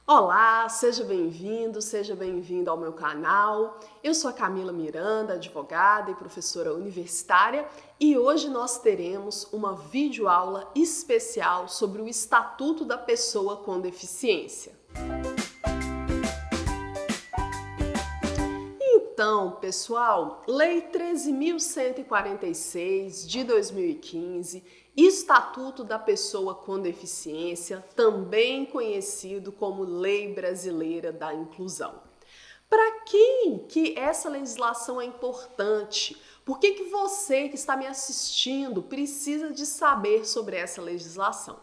Olá, seja bem-vindo ao meu canal. Eu sou a Camila Miranda, advogada e professora universitária, e hoje nós teremos uma videoaula especial sobre o Estatuto da Pessoa com Deficiência. Então, pessoal, Lei 13.146 de 2015, Estatuto da Pessoa com Deficiência, também conhecido como Lei Brasileira da Inclusão. Para quem que essa legislação é importante? Por que você que está me assistindo precisa de saber sobre essa legislação?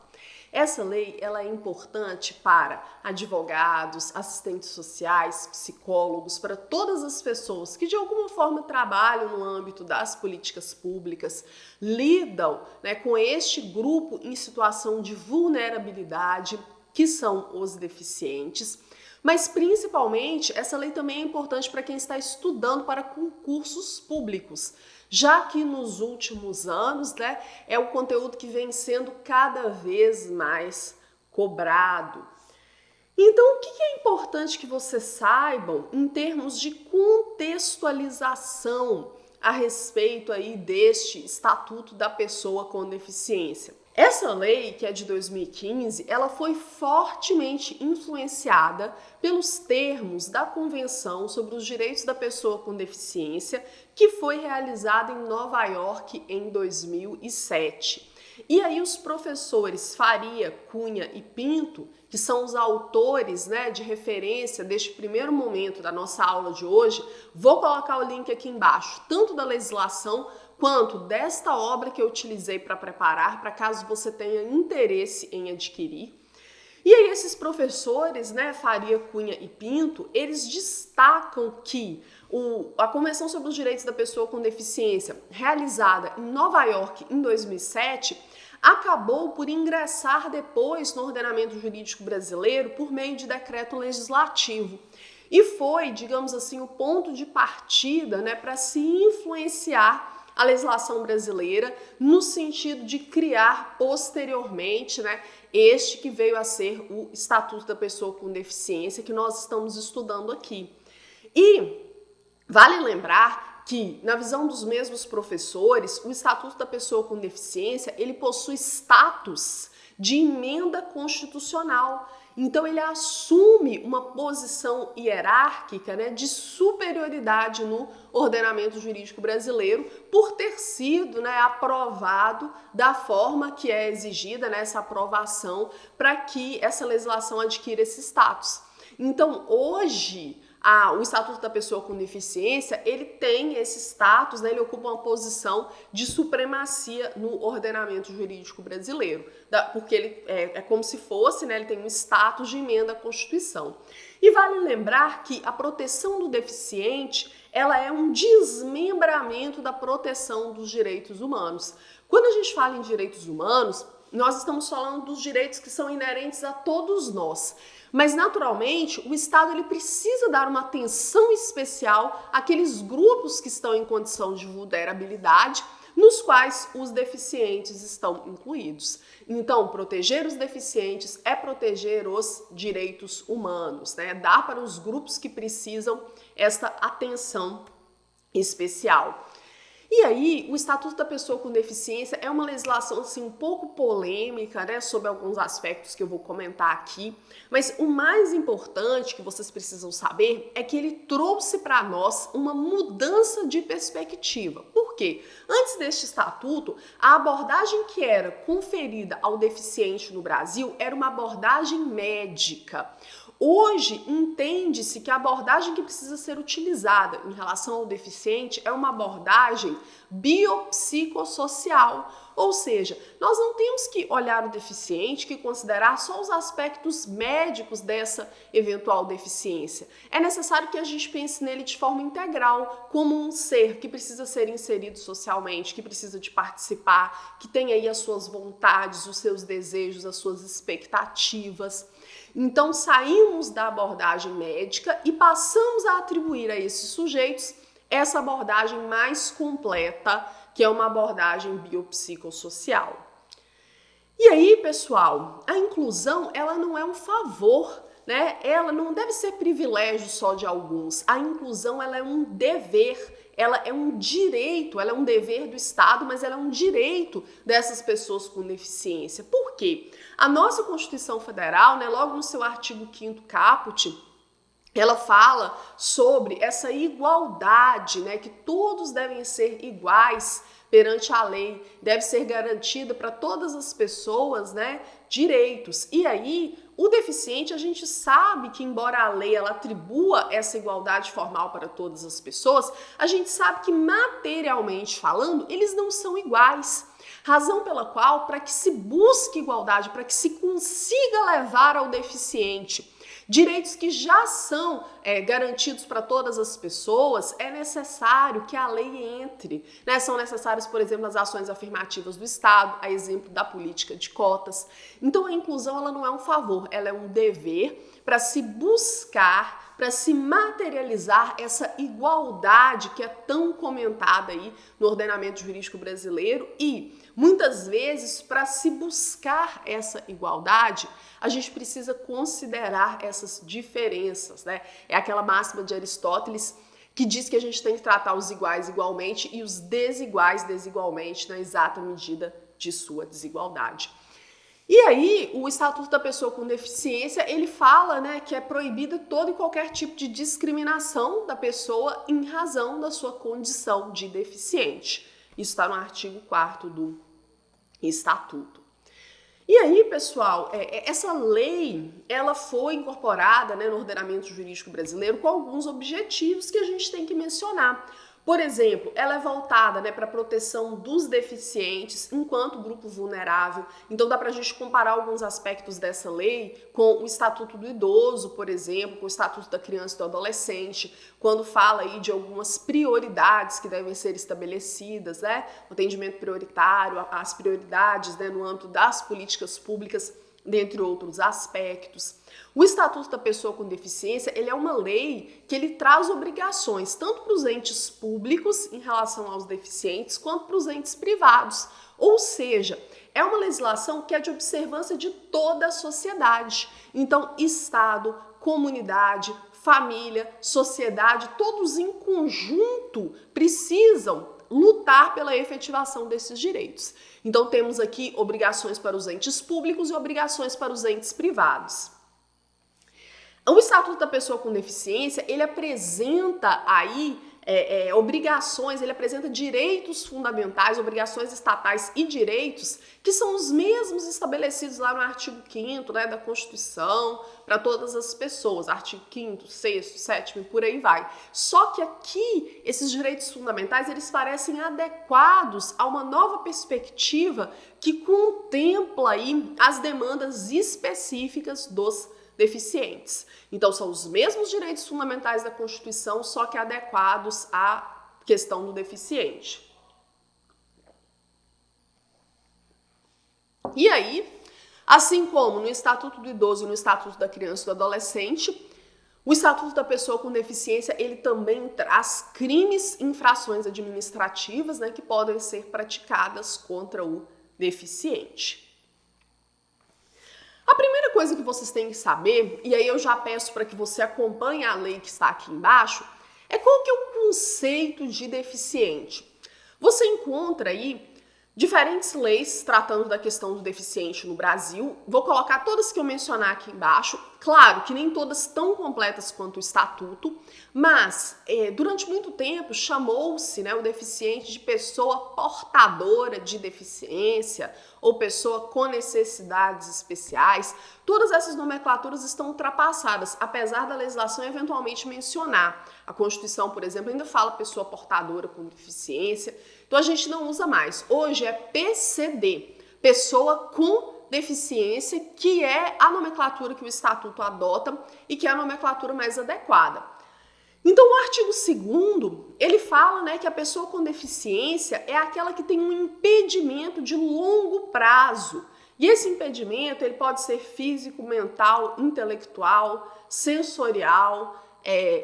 Essa lei ela é importante para advogados, assistentes sociais, psicólogos, para todas as pessoas que de alguma forma trabalham no âmbito das políticas públicas, lidam, com este grupo em situação de vulnerabilidade, que são os deficientes. Mas, principalmente, essa lei também é importante para quem está estudando para concursos públicos, já que nos últimos anos, é o conteúdo que vem sendo cada vez mais cobrado. Então, o que é importante que vocês saibam em termos de contextualização a respeito aí deste Estatuto da Pessoa com Deficiência? Essa lei, que é de 2015, ela foi fortemente influenciada pelos termos da Convenção sobre os Direitos da Pessoa com Deficiência, que foi realizada em Nova York em 2007. E aí os professores Faria, Cunha e Pinto, que são os autores de referência deste primeiro momento da nossa aula de hoje, vou colocar o link aqui embaixo, tanto da legislação quanto desta obra que eu utilizei para preparar, para caso você tenha interesse em adquirir. E aí esses professores, Faria, Cunha e Pinto, eles destacam que a Convenção sobre os Direitos da Pessoa com Deficiência, realizada em Nova York em 2007, acabou por ingressar depois no ordenamento jurídico brasileiro por meio de decreto legislativo. E foi, digamos assim, o ponto de partida para se influenciar a legislação brasileira no sentido de criar posteriormente este que veio a ser o Estatuto da Pessoa com Deficiência que nós estamos estudando aqui. E vale lembrar que, na visão dos mesmos professores, o Estatuto da Pessoa com Deficiência ele possui status de emenda constitucional. Então ele assume uma posição hierárquica de superioridade no ordenamento jurídico brasileiro por ter sido aprovado da forma que é exigida essa aprovação para que essa legislação adquira esse status. Então hoje o Estatuto da Pessoa com Deficiência, ele tem esse status, ele ocupa uma posição de supremacia no ordenamento jurídico brasileiro, porque ele é como se fosse, ele tem um status de emenda à Constituição. E vale lembrar que a proteção do deficiente, ela é um desmembramento da proteção dos direitos humanos. Quando a gente fala em direitos humanos, nós estamos falando dos direitos que são inerentes a todos nós. Mas, naturalmente, o Estado ele precisa dar uma atenção especial àqueles grupos que estão em condição de vulnerabilidade, nos quais os deficientes estão incluídos. Então, proteger os deficientes é proteger os direitos humanos, dar para os grupos que precisam esta atenção especial. E aí, o Estatuto da Pessoa com Deficiência é uma legislação assim, um pouco polêmica, sobre alguns aspectos que eu vou comentar aqui, mas o mais importante que vocês precisam saber é que ele trouxe para nós uma mudança de perspectiva. Por quê? Antes deste estatuto, a abordagem que era conferida ao deficiente no Brasil era uma abordagem médica. Hoje, entende-se que a abordagem que precisa ser utilizada em relação ao deficiente é uma abordagem biopsicossocial, ou seja, nós não temos que olhar o deficiente, que considerar só os aspectos médicos dessa eventual deficiência. É necessário que a gente pense nele de forma integral, como um ser que precisa ser inserido socialmente, que precisa de participar, que tem aí as suas vontades, os seus desejos, as suas expectativas. Então, saímos da abordagem médica e passamos a atribuir a esses sujeitos essa abordagem mais completa, que é uma abordagem biopsicossocial. E aí, pessoal, a inclusão ela não é um favor né, ela não deve ser privilégio só de alguns. A inclusão, ela é um dever, ela é um direito, ela é um dever do Estado, mas ela é um direito dessas pessoas com deficiência. Por quê? A nossa Constituição Federal, né, logo no seu artigo 5º caput, ela fala sobre essa igualdade, né, que todos devem ser iguais perante a lei, deve ser garantida para todas as pessoas, né, direitos. E aí, o deficiente, a gente sabe que, embora a lei ela atribua essa igualdade formal para todas as pessoas, a gente sabe que, materialmente falando, eles não são iguais. Razão pela qual, para que se busque igualdade, para que se consiga levar ao deficiente direitos que já são garantidos para todas as pessoas, é necessário que a lei entre, né? São necessárias, por exemplo, as ações afirmativas do Estado, a exemplo da política de cotas. Então, a inclusão ela não é um favor, ela é um dever para se buscar, para se materializar essa igualdade que é tão comentada aí no ordenamento jurídico brasileiro e, muitas vezes, para se buscar essa igualdade, a gente precisa considerar essas diferenças, né? É aquela máxima de Aristóteles que diz que a gente tem que tratar os iguais igualmente e os desiguais desigualmente na exata medida de sua desigualdade. E aí, o Estatuto da Pessoa com Deficiência, ele fala, né, que é proibida todo e qualquer tipo de discriminação da pessoa em razão da sua condição de deficiente. Isso está no artigo 4º do Estatuto. E aí, pessoal, essa lei, ela foi incorporada, né, no ordenamento jurídico brasileiro com alguns objetivos que a gente tem que mencionar. Por exemplo, ela é voltada, né, para a proteção dos deficientes enquanto grupo vulnerável. Então dá para a gente comparar alguns aspectos dessa lei com o Estatuto do Idoso, por exemplo, com o Estatuto da Criança e do Adolescente, quando fala aí de algumas prioridades que devem ser estabelecidas, né? O atendimento prioritário, as prioridades, né, no âmbito das políticas públicas, dentre outros aspectos. O Estatuto da Pessoa com Deficiência, ele é uma lei que ele traz obrigações tanto para os entes públicos em relação aos deficientes, quanto para os entes privados. Ou seja, é uma legislação que é de observância de toda a sociedade. Então, Estado, comunidade, família, sociedade, todos em conjunto precisam lutar pela efetivação desses direitos. Então, temos aqui obrigações para os entes públicos e obrigações para os entes privados. O Estatuto da Pessoa com Deficiência, ele apresenta aí obrigações, ele apresenta direitos fundamentais, obrigações estatais e direitos que são os mesmos estabelecidos lá no artigo 5º, né, da Constituição, para todas as pessoas, artigo 5º, 6º, 7º, por aí vai. Só que aqui, esses direitos fundamentais, eles parecem adequados a uma nova perspectiva que contempla aí as demandas específicas dos deficientes. Então, são os mesmos direitos fundamentais da Constituição, só que adequados à questão do deficiente. E aí, assim como no Estatuto do Idoso e no Estatuto da Criança e do Adolescente, o Estatuto da Pessoa com Deficiência, ele também traz crimes e infrações administrativas, né, que podem ser praticadas contra o deficiente. A primeira coisa que vocês têm que saber, e aí eu já peço para que você acompanhe a lei que está aqui embaixo, é qual que é o conceito de deficiente. Você encontra aí diferentes leis tratando da questão do deficiente no Brasil. Vou colocar todas que eu mencionar aqui embaixo. Claro que nem todas tão completas quanto o Estatuto, mas durante muito tempo chamou-se, né, o deficiente de pessoa portadora de deficiência ou pessoa com necessidades especiais. Todas essas nomenclaturas estão ultrapassadas, apesar da legislação eventualmente mencionar. A Constituição, por exemplo, ainda fala pessoa portadora com deficiência. Então a gente não usa mais. Hoje é PCD, pessoa com deficiência, que é a nomenclatura que o Estatuto adota e que é a nomenclatura mais adequada. Então o artigo 2º, ele fala, né, que a pessoa com deficiência é aquela que tem um impedimento de longo prazo. E esse impedimento, ele pode ser físico, mental, intelectual, sensorial.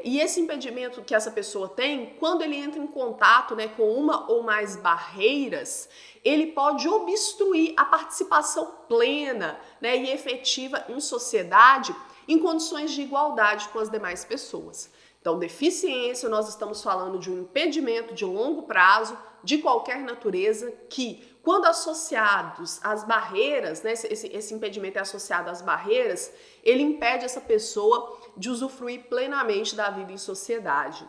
E esse impedimento que essa pessoa tem, quando ele entra em contato, né, com uma ou mais barreiras, ele pode obstruir a participação plena, né, e efetiva em sociedade em condições de igualdade com as demais pessoas. Então, deficiência, nós estamos falando de um impedimento de longo prazo, de qualquer natureza, que, quando associados às barreiras, né, esse impedimento é associado às barreiras, ele impede essa pessoa de usufruir plenamente da vida em sociedade.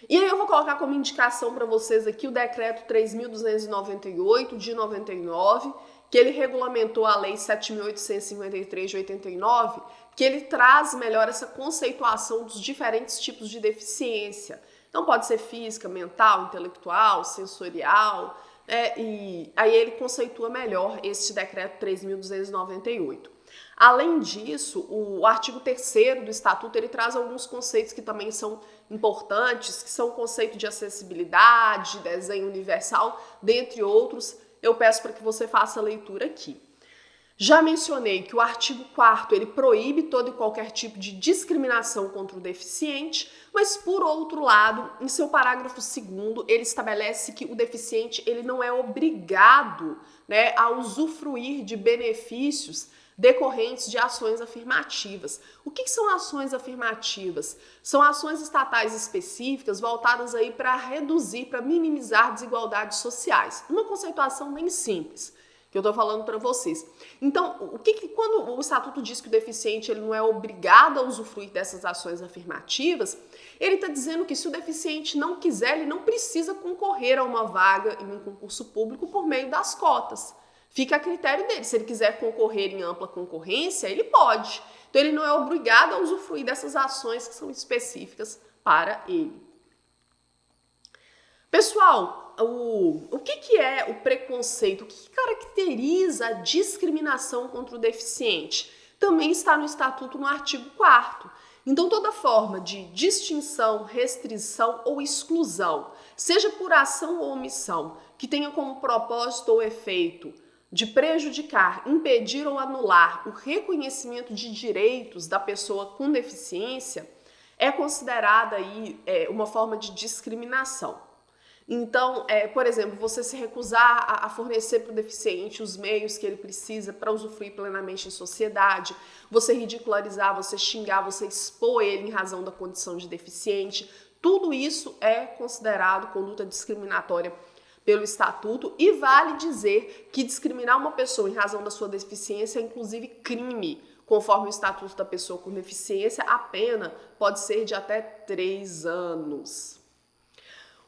E aí eu vou colocar como indicação para vocês aqui o decreto 3.298 de 99, que ele regulamentou a lei 7.853 de 89, que ele traz melhor essa conceituação dos diferentes tipos de deficiência. Então pode ser física, mental, intelectual, sensorial, e aí ele conceitua melhor esse decreto 3.298. Além disso, o artigo 3º do Estatuto, ele traz alguns conceitos que também são importantes, que são o conceito de acessibilidade, desenho universal, dentre outros. Eu peço para que você faça a leitura aqui. Já mencionei que o artigo 4º, ele proíbe todo e qualquer tipo de discriminação contra o deficiente, mas por outro lado, em seu parágrafo 2º, ele estabelece que o deficiente ele não é obrigado, né, a usufruir de benefícios decorrentes de ações afirmativas. O que são ações afirmativas? São ações estatais específicas voltadas aí para reduzir, para minimizar desigualdades sociais. Uma conceituação bem simples que eu estou falando para vocês. Então, quando o Estatuto diz que o deficiente ele não é obrigado a usufruir dessas ações afirmativas, ele está dizendo que se o deficiente não quiser, ele não precisa concorrer a uma vaga em um concurso público por meio das cotas. Fica a critério dele. Se ele quiser concorrer em ampla concorrência, ele pode. Então, ele não é obrigado a usufruir dessas ações que são específicas para ele. Pessoal, o que é o preconceito? O que caracteriza a discriminação contra o deficiente? Também está no Estatuto, no artigo 4º. Então, toda forma de distinção, restrição ou exclusão, seja por ação ou omissão, que tenha como propósito ou efeito de prejudicar, impedir ou anular o reconhecimento de direitos da pessoa com deficiência, é considerada aí uma forma de discriminação. Então, por exemplo, você se recusar a fornecer para o deficiente os meios que ele precisa para usufruir plenamente em sociedade, você ridicularizar, você xingar, você expor ele em razão da condição de deficiente, tudo isso é considerado conduta discriminatória pelo Estatuto, e vale dizer que discriminar uma pessoa em razão da sua deficiência é inclusive crime. Conforme o Estatuto da Pessoa com Deficiência, a pena pode ser de até 3 anos.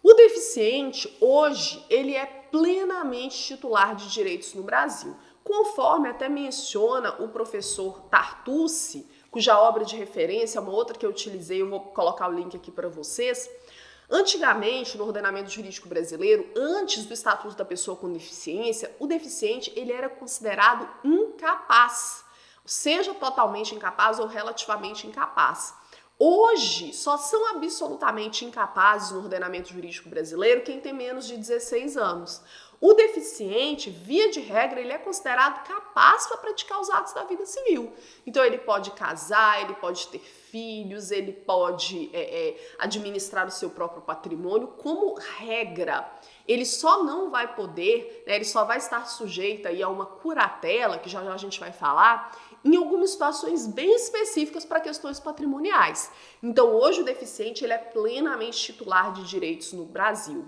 O deficiente, hoje, ele é plenamente titular de direitos no Brasil, conforme até menciona o professor Tartucci, cuja obra de referência é uma outra que eu utilizei, eu vou colocar o link aqui para vocês. Antigamente, no ordenamento jurídico brasileiro, antes do Estatuto da Pessoa com Deficiência, o deficiente ele era considerado incapaz, seja totalmente incapaz ou relativamente incapaz. Hoje, só são absolutamente incapazes no ordenamento jurídico brasileiro quem tem menos de 16 anos. O deficiente, via de regra, ele é considerado capaz para praticar os atos da vida civil. Então, ele pode casar, ele pode ter filhos, ele pode administrar o seu próprio patrimônio, como regra. Ele só não vai poder, né, ele só vai estar sujeito aí a uma curatela, que já já a gente vai falar, em algumas situações bem específicas para questões patrimoniais. Então, hoje o deficiente ele é plenamente titular de direitos no Brasil.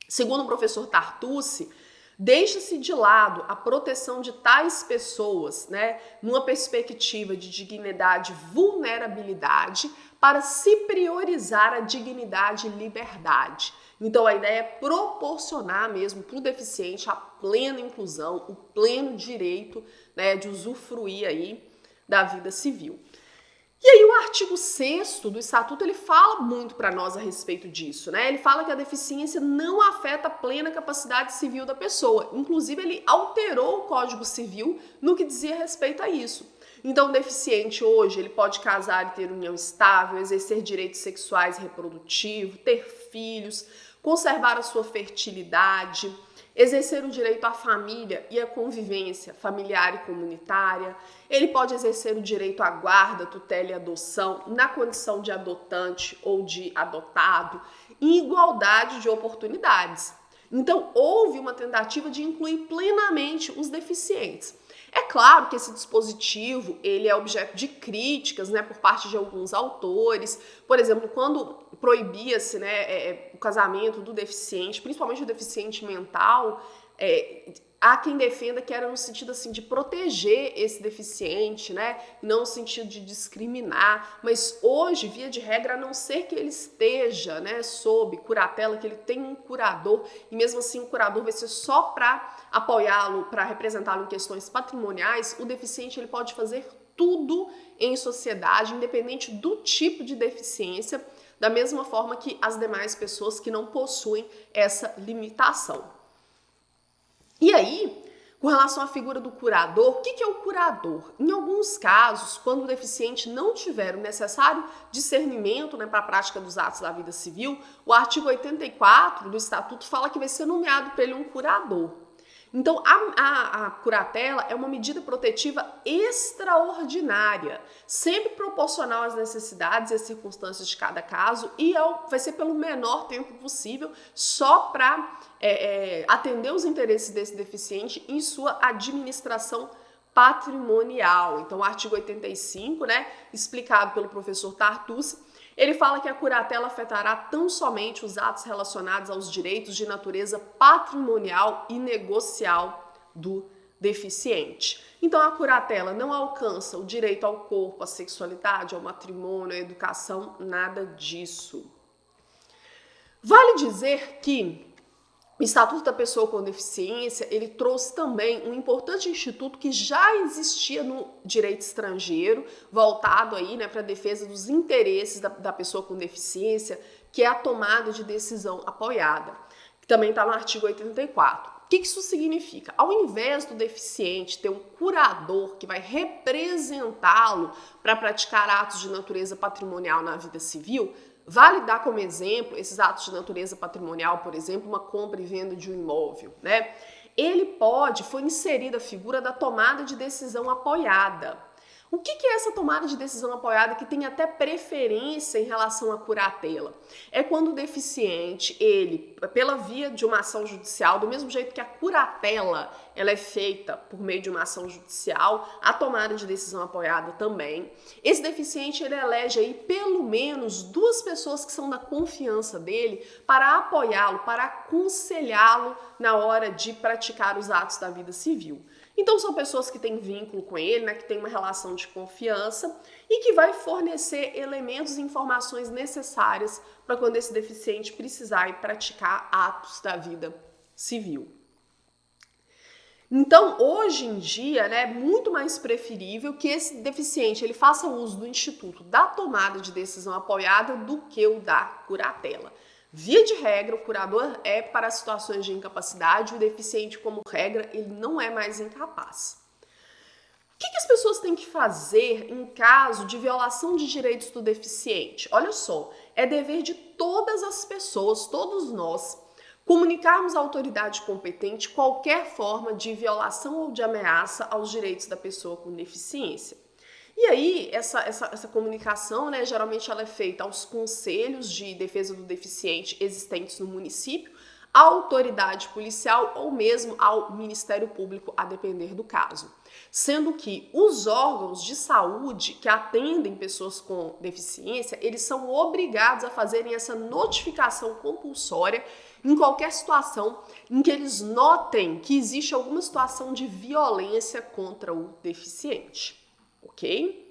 Segundo o professor Tartucci, deixa-se de lado a proteção de tais pessoas, né, numa perspectiva de dignidade e vulnerabilidade, para se priorizar a dignidade e liberdade. Então, a ideia é proporcionar mesmo para o deficiente a plena inclusão, o pleno direito, né, de usufruir aí da vida civil. E aí o artigo 6º do Estatuto, ele fala muito para nós a respeito disso, né? Ele fala que a deficiência não afeta a plena capacidade civil da pessoa. Inclusive, ele alterou o Código Civil no que dizia respeito a isso. Então, o deficiente hoje, ele pode casar e ter união estável, exercer direitos sexuais e reprodutivos, ter filhos, conservar a sua fertilidade, exercer o direito à família e à convivência familiar e comunitária. Ele pode exercer o direito à guarda, tutela e adoção na condição de adotante ou de adotado, em igualdade de oportunidades. Então, houve uma tentativa de incluir plenamente os deficientes. É claro que esse dispositivo ele é objeto de críticas, né, por parte de alguns autores. Por exemplo, quando proibia-se, né, o casamento do deficiente, principalmente o deficiente mental, há quem defenda que era no sentido assim de proteger esse deficiente, né, não no sentido de discriminar, mas hoje, via de regra, a não ser que ele esteja, né, sob curatela, que ele tem um curador, e mesmo assim o curador vai ser só para apoiá-lo, para representá-lo em questões patrimoniais, o deficiente ele pode fazer tudo em sociedade, independente do tipo de deficiência, da mesma forma que as demais pessoas que não possuem essa limitação. E aí, com relação à figura do curador, o que é o curador? Em alguns casos, quando o deficiente não tiver o necessário discernimento, né, para a prática dos atos da vida civil, o artigo 84 do Estatuto fala que vai ser nomeado para ele um curador. Então, a curatela é uma medida protetiva extraordinária, sempre proporcional às necessidades e às circunstâncias de cada caso e vai ser pelo menor tempo possível, só para atender os interesses desse deficiente em sua administração patrimonial. Então, o artigo 85, né, explicado pelo professor Tartucci, ele fala que a curatela afetará tão somente os atos relacionados aos direitos de natureza patrimonial e negocial do deficiente. Então, a curatela não alcança o direito ao corpo, à sexualidade, ao matrimônio, à educação, nada disso. Vale dizer que o Estatuto da Pessoa com Deficiência, ele trouxe também um importante instituto que já existia no direito estrangeiro, voltado aí, né, para a defesa dos interesses da pessoa com deficiência, que é a tomada de decisão apoiada, que também está no artigo 84. O que isso significa? Ao invés do deficiente ter um curador que vai representá-lo para praticar atos de natureza patrimonial na vida civil, vale dar como exemplo esses atos de natureza patrimonial, por exemplo, uma compra e venda de um imóvel, né? Foi inserida a figura da tomada de decisão apoiada. O que é essa tomada de decisão apoiada que tem até preferência em relação à curatela? É quando o deficiente, ele, pela via de uma ação judicial, do mesmo jeito que a curatela ela é feita por meio de uma ação judicial, a tomada de decisão apoiada também. Esse deficiente, ele elege aí pelo menos 2 pessoas que são da confiança dele para apoiá-lo, para aconselhá-lo na hora de praticar os atos da vida civil. Então são pessoas que têm vínculo com ele, né, que têm uma relação de confiança e que vai fornecer elementos e informações necessárias para quando esse deficiente precisar ir praticar atos da vida civil. Então, hoje em dia, né, é muito mais preferível que esse deficiente ele faça uso do instituto da tomada de decisão apoiada do que o da curatela. Via de regra, o curador é para situações de incapacidade, o deficiente, como regra, ele não é mais incapaz. O que as pessoas têm que fazer em caso de violação de direitos do deficiente? Olha só, é dever de todas as pessoas, todos nós, comunicarmos à autoridade competente qualquer forma de violação ou de ameaça aos direitos da pessoa com deficiência. E aí, essa comunicação, né, geralmente ela é feita aos conselhos de defesa do deficiente existentes no município, à autoridade policial ou mesmo ao Ministério Público, a depender do caso. Sendo que os órgãos de saúde que atendem pessoas com deficiência, eles são obrigados a fazerem essa notificação compulsória em qualquer situação em que eles notem que existe alguma situação de violência contra o deficiente. Ok?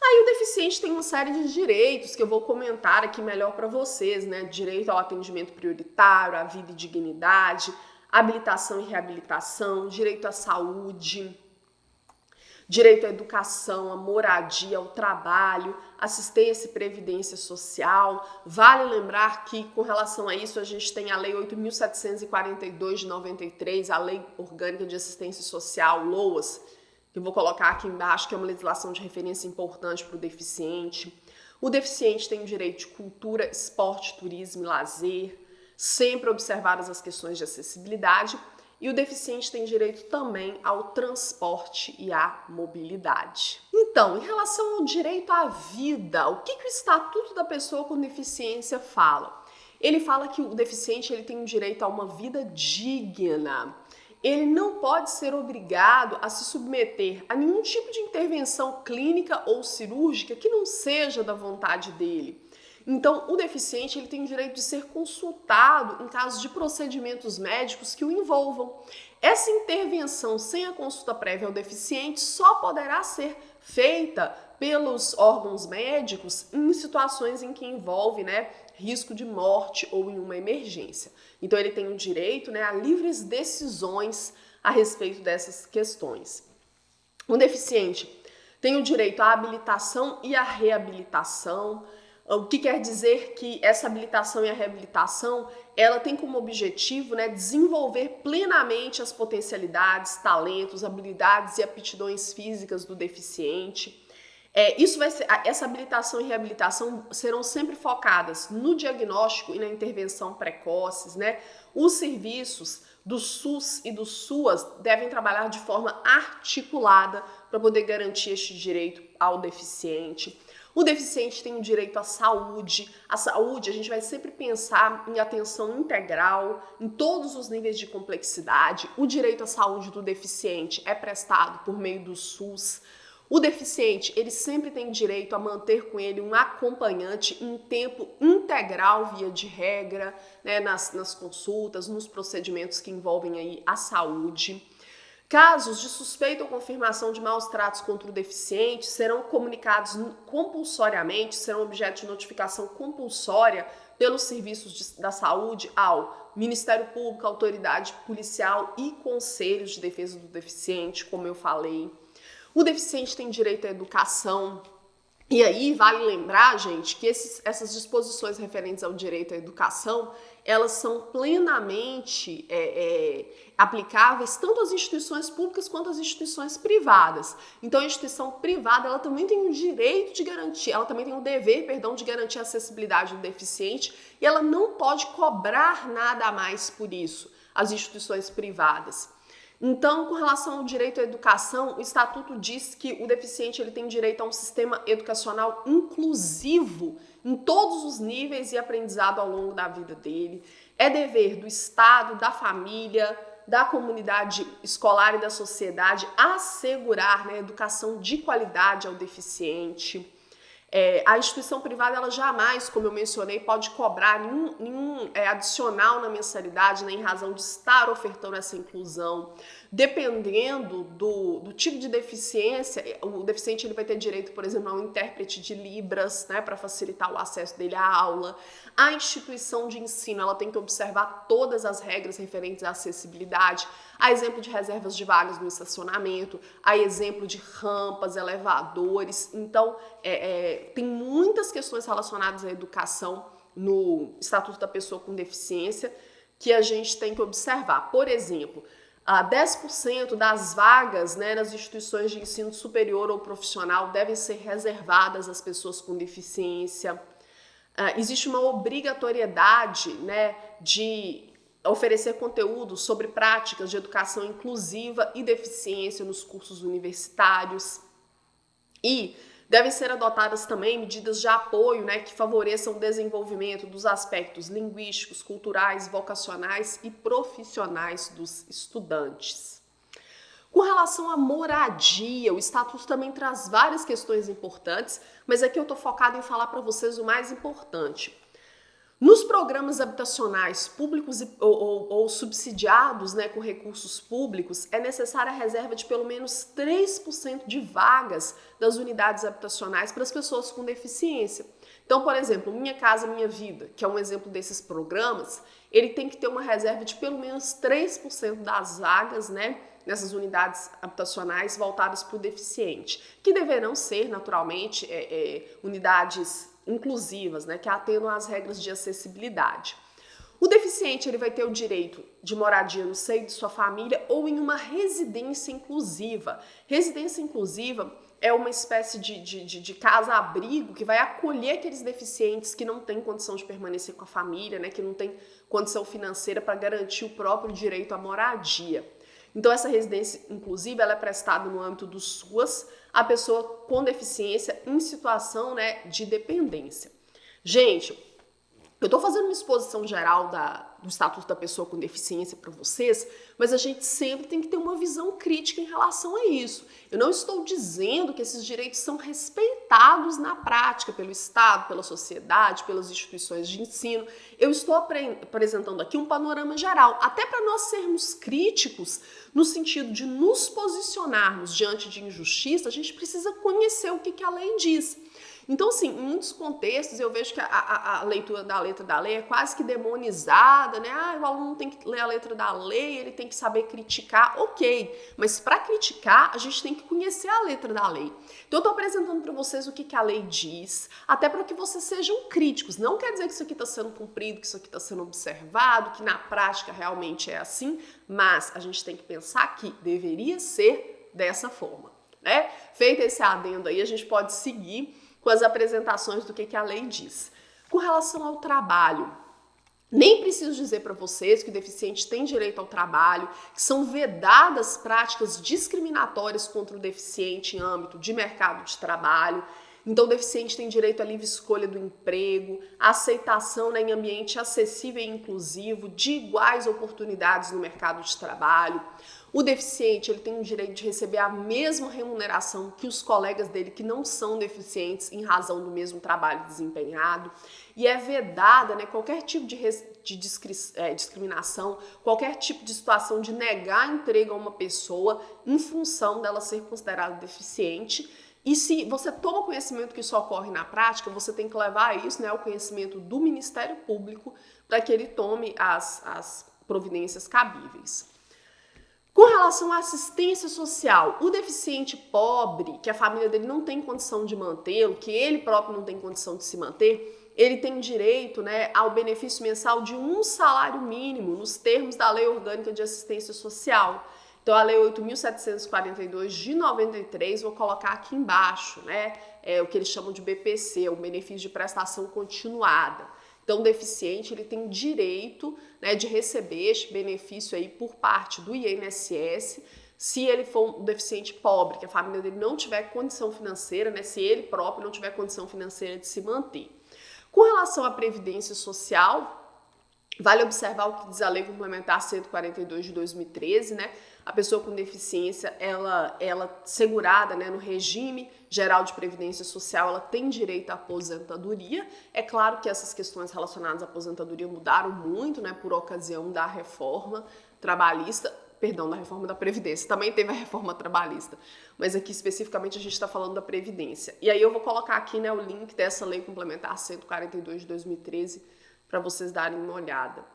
Aí o deficiente tem uma série de direitos que eu vou comentar aqui melhor para vocês, né? Direito ao atendimento prioritário, à vida e dignidade, habilitação e reabilitação, direito à saúde, direito à educação, à moradia, ao trabalho, assistência e previdência social. Vale lembrar que, com relação a isso, a gente tem a Lei 8.742 de 93, a Lei Orgânica de Assistência Social, LOAS, que eu vou colocar aqui embaixo, que é uma legislação de referência importante para o deficiente. O deficiente tem o direito de cultura, esporte, turismo e lazer, sempre observadas as questões de acessibilidade. E o deficiente tem direito também ao transporte e à mobilidade. Então, em relação ao direito à vida, o que o Estatuto da Pessoa com Deficiência fala? Ele fala que o deficiente ele tem o direito a uma vida digna. ele não pode ser obrigado a se submeter a nenhum tipo de intervenção clínica ou cirúrgica que não seja da vontade dele. Então, o deficiente ele tem o direito de ser consultado em caso de procedimentos médicos que o envolvam. Essa intervenção sem a consulta prévia ao deficiente só poderá ser feita pelos órgãos médicos em situações em que envolve, risco de morte ou em uma emergência. Então, ele tem o direito, a livres decisões a respeito dessas questões. O deficiente tem o direito à habilitação e à reabilitação. O que quer dizer que essa habilitação e a reabilitação, ela tem como objetivo, desenvolver plenamente as potencialidades, talentos, habilidades e aptidões físicas do deficiente. Essa habilitação e reabilitação serão sempre focadas no diagnóstico e na intervenção precoces, Os serviços do SUS e do SUAS devem trabalhar de forma articulada para poder garantir este direito ao deficiente. O deficiente tem o direito à saúde. A saúde, a gente vai sempre pensar em atenção integral, em todos os níveis de complexidade. O direito à saúde do deficiente é prestado por meio do SUS. O deficiente, ele sempre tem direito a manter com ele um acompanhante em tempo integral, via de regra, nas consultas, nos procedimentos que envolvem aí a saúde. Casos de suspeita ou confirmação de maus tratos contra o deficiente serão comunicados compulsoriamente, serão objeto de notificação compulsória pelos serviços da saúde ao Ministério Público, autoridade policial e conselhos de defesa do deficiente, como eu falei. O deficiente tem direito à educação. E aí, vale lembrar, gente, que essas disposições referentes ao direito à educação, elas são plenamente aplicáveis tanto às instituições públicas quanto às instituições privadas. Então, a instituição privada, ela também tem o direito de garantir, ela também tem o dever, de garantir a acessibilidade do deficiente, e ela não pode cobrar nada a mais por isso, as instituições privadas. Então, com relação ao direito à educação, o Estatuto diz que o deficiente ele tem direito a um sistema educacional inclusivo em todos os níveis e aprendizado ao longo da vida dele. É dever do Estado, da família, da comunidade escolar e da sociedade assegurar educação de qualidade ao deficiente. A instituição privada, ela jamais, como eu mencionei, pode cobrar nenhum adicional na mensalidade, em razão de estar ofertando essa inclusão. Dependendo do tipo de deficiência, o deficiente ele vai ter direito, por exemplo, a um intérprete de Libras, para facilitar o acesso dele à aula. A instituição de ensino, ela tem que observar todas as regras referentes à acessibilidade, a exemplo de reservas de vagas no estacionamento, a exemplo de rampas, elevadores. Então, tem muitas questões relacionadas à educação no Estatuto da Pessoa com Deficiência que a gente tem que observar. Por exemplo, 10% das vagas nas instituições de ensino superior ou profissional devem ser reservadas às pessoas com deficiência. Existe uma obrigatoriedade de oferecer conteúdo sobre práticas de educação inclusiva e deficiência nos cursos universitários. E devem ser adotadas também medidas de apoio que favoreçam o desenvolvimento dos aspectos linguísticos, culturais, vocacionais e profissionais dos estudantes. Com relação à moradia, o Estatuto também traz várias questões importantes, mas aqui eu estou focada em falar para vocês o mais importante. Nos programas habitacionais públicos ou subsidiados com recursos públicos, é necessária a reserva de pelo menos 3% de vagas das unidades habitacionais para as pessoas com deficiência. Então, por exemplo, Minha Casa Minha Vida, que é um exemplo desses programas, ele tem que ter uma reserva de pelo menos 3% das vagas nessas unidades habitacionais voltadas para o deficiente, que deverão ser, naturalmente, unidades inclusivas, que atendam às regras de acessibilidade. O deficiente ele vai ter o direito de moradia no seio de sua família ou em uma residência inclusiva. Residência inclusiva é uma espécie de casa-abrigo que vai acolher aqueles deficientes que não têm condição de permanecer com a família, que não têm condição financeira para garantir o próprio direito à moradia. Então, essa residência inclusiva ela é prestada no âmbito do SUAS à pessoa com deficiência em situação de dependência. Gente, Eu estou fazendo uma exposição geral do Estatuto da Pessoa com Deficiência para vocês, mas a gente sempre tem que ter uma visão crítica em relação a isso. Eu não estou dizendo que esses direitos são respeitados na prática pelo Estado, pela sociedade, pelas instituições de ensino. Eu estou apresentando aqui um panorama geral, até para nós sermos críticos no sentido de nos posicionarmos diante de injustiça, a gente precisa conhecer o que a lei diz. Então, assim, em muitos contextos eu vejo que a leitura da letra da lei é quase que demonizada, né? O aluno tem que ler a letra da lei, ele tem que saber criticar, ok. Mas para criticar, a gente tem que conhecer a letra da lei. Então, eu estou apresentando para vocês o que a lei diz, até para que vocês sejam críticos. Não quer dizer que isso aqui está sendo cumprido, que isso aqui está sendo observado, que na prática realmente é assim, mas a gente tem que pensar que deveria ser dessa forma, né? Feito esse adendo aí, a gente pode seguir com as apresentações do que a lei diz. Com relação ao trabalho, nem preciso dizer para vocês que o deficiente tem direito ao trabalho, que são vedadas práticas discriminatórias contra o deficiente em âmbito de mercado de trabalho. Então, o deficiente tem direito à livre escolha do emprego, à aceitação em ambiente acessível e inclusivo, de iguais oportunidades no mercado de trabalho. O deficiente ele tem o direito de receber a mesma remuneração que os colegas dele que não são deficientes em razão do mesmo trabalho desempenhado. E é vedada, né, qualquer tipo de discriminação, qualquer tipo de situação de negar emprego a uma pessoa em função dela ser considerada deficiente. E se você toma conhecimento que isso ocorre na prática, você tem que levar isso, né, ao conhecimento do Ministério Público para que ele tome as providências cabíveis. Com relação à assistência social, o deficiente pobre, que a família dele não tem condição de mantê-lo, que ele próprio não tem condição de se manter, ele tem direito, né, ao benefício mensal de um salário mínimo, nos termos da Lei Orgânica de Assistência Social. Então, a Lei 8.742 de 93, vou colocar aqui embaixo, né, o que eles chamam de BPC, o benefício de prestação continuada. Então, o deficiente ele tem direito, né, de receber este benefício aí por parte do INSS, se ele for um deficiente pobre, que a família dele não tiver condição financeira, né, se ele próprio não tiver condição financeira de se manter. Com relação à Previdência Social, vale observar o que diz a Lei Complementar 142 de 2013, né? A pessoa com deficiência, ela segurada, né, no regime geral de previdência social, ela tem direito à aposentadoria. É claro que essas questões relacionadas à aposentadoria mudaram muito, né, por ocasião da reforma trabalhista, perdão, da reforma da Previdência. Também teve a reforma trabalhista, mas aqui especificamente a gente está falando da Previdência. E aí eu vou colocar aqui, né, o link dessa Lei Complementar 142 de 2013 para vocês darem uma olhada.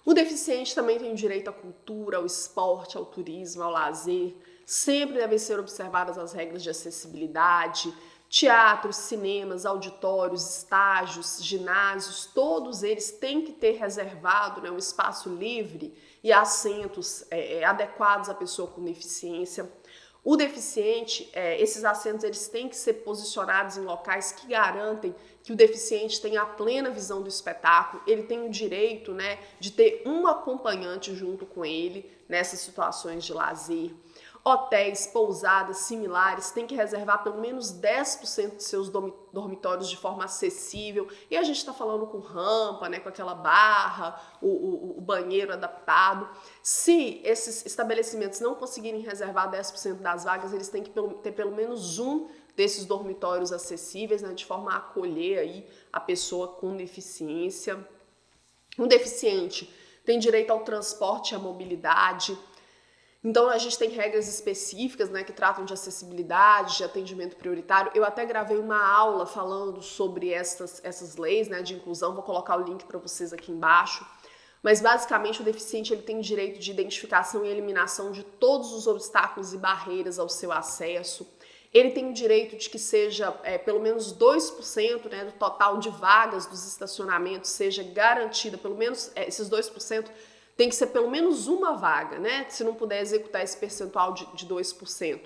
O deficiente também tem direito à cultura, ao esporte, ao turismo, ao lazer. Sempre devem ser observadas as regras de acessibilidade. Teatros, cinemas, auditórios, estágios, ginásios, todos eles têm que ter reservado, né, um espaço livre e assentos adequados à pessoa com deficiência. O deficiente, esses assentos eles têm que ser posicionados em locais que garantem que o deficiente tenha a plena visão do espetáculo, ele tem o direito, né, de ter um acompanhante junto com ele nessas situações de lazer. Hotéis, pousadas similares têm que reservar pelo menos 10% de seus dormitórios de forma acessível. E a gente está falando com rampa, né, com aquela barra, o banheiro adaptado. Se esses estabelecimentos não conseguirem reservar 10% das vagas, eles têm que ter pelo menos um desses dormitórios acessíveis, né, de forma a acolher aí a pessoa com deficiência. Um deficiente tem direito ao transporte e à mobilidade. Então, a gente tem regras específicas, né, que tratam de acessibilidade, de atendimento prioritário. Eu até gravei uma aula falando sobre essas leis, né, de inclusão. Vou colocar o link para vocês aqui embaixo. Mas, basicamente, o deficiente ele tem direito de identificação e eliminação de todos os obstáculos e barreiras ao seu acesso. Ele tem o direito de que seja pelo menos 2%, né, do total de vagas dos estacionamentos seja garantida, pelo menos esses 2%, tem que ser pelo menos uma vaga, né? Se não puder executar esse percentual de 2%.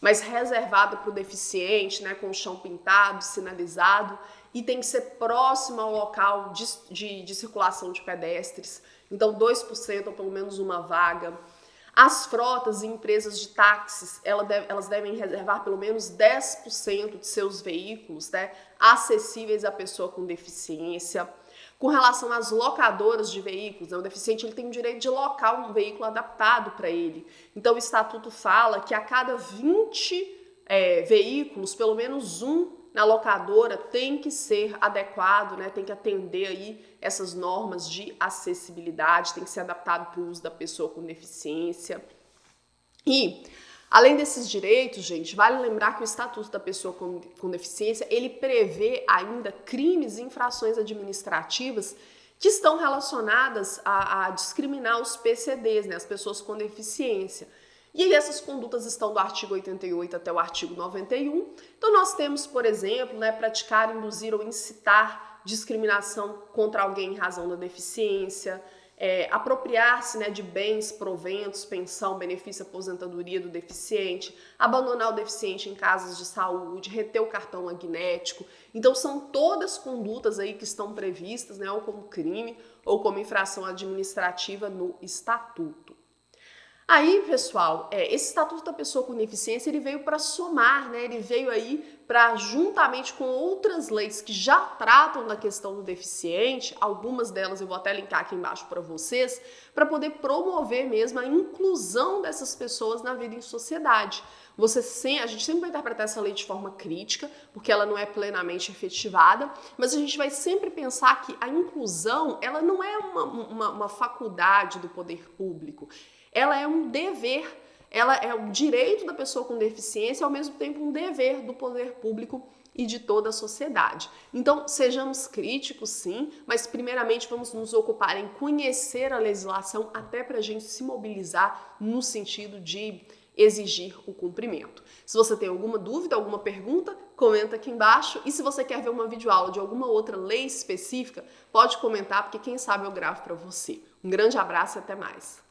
Mas reservada para o deficiente, né? Com o chão pintado, sinalizado. E tem que ser próximo ao local de circulação de pedestres. Então, 2% ou pelo menos uma vaga. As frotas e empresas de táxis, elas devem reservar pelo menos 10% de seus veículos, né? Acessíveis à pessoa com deficiência. Com relação às locadoras de veículos, né, o deficiente ele tem o direito de locar um veículo adaptado para ele. Então o estatuto fala que a cada 20 veículos, pelo menos um na locadora tem que ser adequado, né? Tem que atender aí essas normas de acessibilidade, tem que ser adaptado para o uso da pessoa com deficiência. E, além desses direitos, gente, vale lembrar que o Estatuto da Pessoa com Deficiência, ele prevê ainda crimes e infrações administrativas que estão relacionadas a discriminar os PCDs, né, as pessoas com deficiência. E aí essas condutas estão do artigo 88 até o artigo 91. Então nós temos, por exemplo, né, praticar, induzir ou incitar discriminação contra alguém em razão da deficiência, apropriar-se, né, de bens, proventos, pensão, benefício, aposentadoria do deficiente, abandonar o deficiente em casas de saúde, reter o cartão magnético. Então são todas condutas aí que estão previstas, né, ou como crime ou como infração administrativa no estatuto. Aí, pessoal, esse Estatuto da Pessoa com Deficiência, ele veio para somar, né? Ele veio aí para, juntamente com outras leis que já tratam da questão do deficiente, algumas delas eu vou até linkar aqui embaixo para vocês, para poder promover mesmo a inclusão dessas pessoas na vida em sociedade. A gente sempre vai interpretar essa lei de forma crítica, porque ela não é plenamente efetivada, mas a gente vai sempre pensar que a inclusão, ela não é uma faculdade do poder público. Ela é um dever, ela é um direito da pessoa com deficiência, ao mesmo tempo um dever do poder público e de toda a sociedade. Então, sejamos críticos, sim, mas primeiramente vamos nos ocupar em conhecer a legislação até para a gente se mobilizar no sentido de exigir o cumprimento. Se você tem alguma dúvida, alguma pergunta, comenta aqui embaixo. E se você quer ver uma videoaula de alguma outra lei específica, pode comentar, porque quem sabe eu gravo para você. Um grande abraço e até mais!